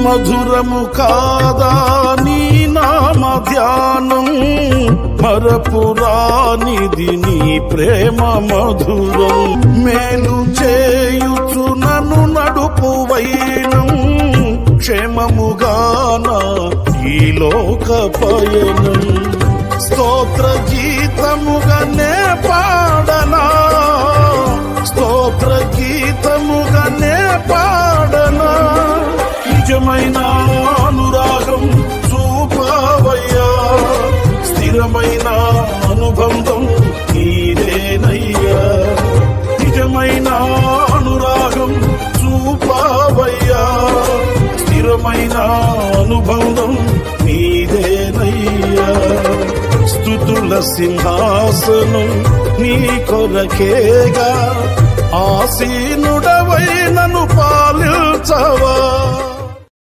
మధురము కాదా నీ నామ ధ్యానం, మరపురానిది నీ ప్రేమ మధురం. మేలు చేయుచు నన్ను నడుపు వైనం, క్షేమముగాన ఈ లోక పయనం. స్తోత్ర గీతముగానే పాడనా, స్తోత్ర గీతముగానే పాడనా. నిజమైన అనురాగం చూపవయ్యా, స్థిరమైన అనుబంధం నీదేనయ్యా. నిజమైన అనురాగం చూపవయ్యా, స్థిరమైన అనుబంధం నీదేనయ్యా. స్తుతుల సింహాసనం నీ కొరకేగా, ఆసీనుడవై నన్ను పాలించవా.